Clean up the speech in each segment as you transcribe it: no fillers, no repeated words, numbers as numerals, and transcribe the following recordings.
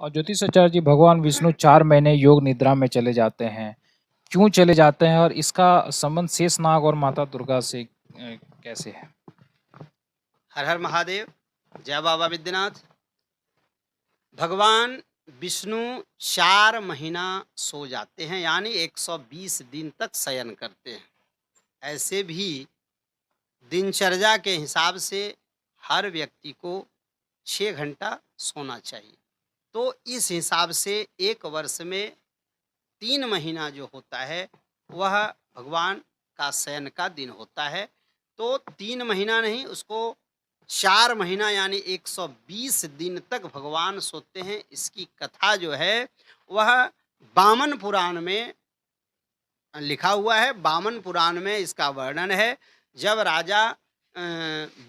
और ज्योतिषाचार्य जी, भगवान विष्णु 4 महीने योग निद्रा में चले जाते हैं। क्यों चले जाते हैं और इसका संबंध शेषनाग और माता दुर्गा से कैसे है? हर हर महादेव। जय बाबा विद्यनाथ। भगवान विष्णु 4 महीना सो जाते हैं, यानी 120 दिन तक शयन करते हैं। ऐसे भी दिनचर्या के हिसाब से हर व्यक्ति को 6 घंटा सोना चाहिए। तो इस हिसाब से एक वर्ष में 3 महीना जो होता है वह भगवान का शयन का दिन होता है। तो 3 महीना नहीं, उसको 4 महीना यानी 120 दिन तक भगवान सोते हैं। इसकी कथा जो है वह वामन पुराण में लिखा हुआ है। वामन पुराण में इसका वर्णन है। जब राजा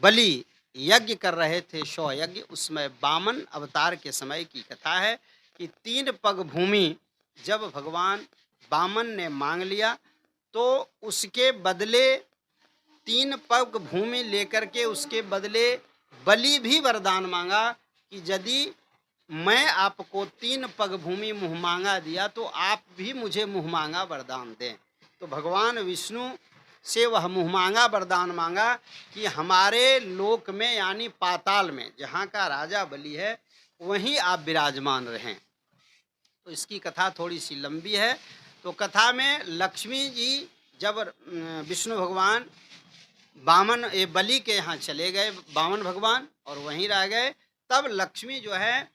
बलि यज्ञ कर रहे थे, शौ यज्ञ, उसमें वामन अवतार के समय की कथा है कि 3 पग भूमि जब भगवान वामन ने मांग लिया तो उसके बदले 3 पग भूमि लेकर के उसके बदले बलि भी वरदान मांगा कि यदि मैं आपको 3 पग भूमि मुँह मांगा दिया तो आप भी मुझे मुँह मांगा वरदान दें। तो भगवान विष्णु से वह मुँह मांगा वरदान मांगा कि हमारे लोक में यानी पाताल में जहाँ का राजा बलि है वहीं आप विराजमान रहें। तो इसकी कथा थोड़ी सी लंबी है। तो कथा में लक्ष्मी जी जब विष्णु भगवान वामन बलि के यहाँ चले गए, वामन भगवान, और वहीं रह गए, तब लक्ष्मी जो है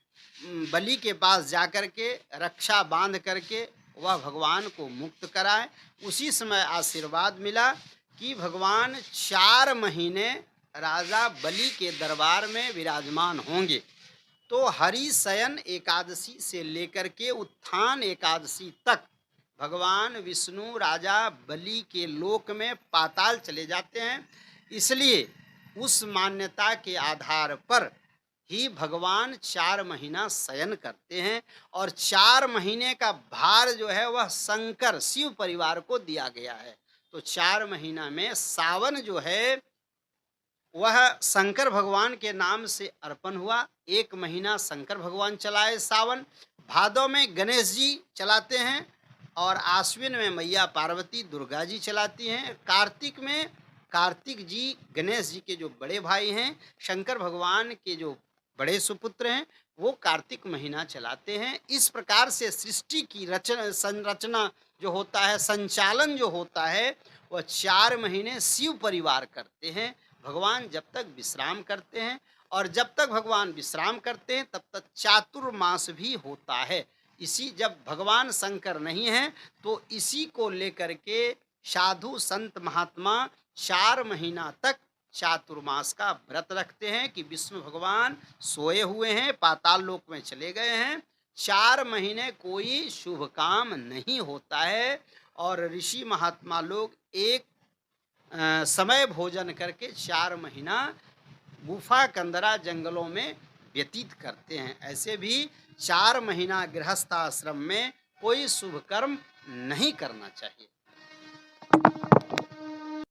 बलि के पास जाकर के रक्षा बांध करके वह भगवान को मुक्त कराए। उसी समय आशीर्वाद मिला कि भगवान 4 महीने राजा बलि के दरबार में विराजमान होंगे। तो हरि शयन एकादशी से लेकर के उत्थान एकादशी तक भगवान विष्णु राजा बलि के लोक में पाताल चले जाते हैं। इसलिए उस मान्यता के आधार पर ही भगवान 4 महीना शयन करते हैं। और 4 महीने का भार जो है वह शंकर शिव परिवार को दिया गया है। तो 4 महीना में सावन जो है वह शंकर भगवान के नाम से अर्पण हुआ। 1 महीना शंकर भगवान चलाए सावन, भादव में गणेश जी चलाते हैं, और आश्विन में मैया पार्वती दुर्गा जी चलाती हैं। कार्तिक में कार्तिक जी गणेश जी के जो बड़े भाई हैं, शंकर भगवान के जो बड़े सुपुत्र हैं, वो कार्तिक महीना चलाते हैं। इस प्रकार से सृष्टि की संरचना जो होता है, संचालन जो होता है, वह 4 महीने शिव परिवार करते हैं। भगवान जब तक विश्राम करते हैं, और जब तक भगवान विश्राम करते हैं तब तक चातुर्मास भी होता है। इसी जब भगवान शंकर नहीं हैं तो इसी को लेकर के साधु संत महात्मा 4 महीना तक चातुर्मास का व्रत रखते हैं कि विष्णु भगवान सोए हुए हैं, पाताल लोक में चले गए हैं, 4 महीने कोई शुभ काम नहीं होता है। और ऋषि महात्मा लोग एक समय भोजन करके 4 महीना गुफा कंदरा जंगलों में व्यतीत करते हैं। ऐसे भी 4 महीना गृहस्थ आश्रम में कोई शुभ कर्म नहीं करना चाहिए।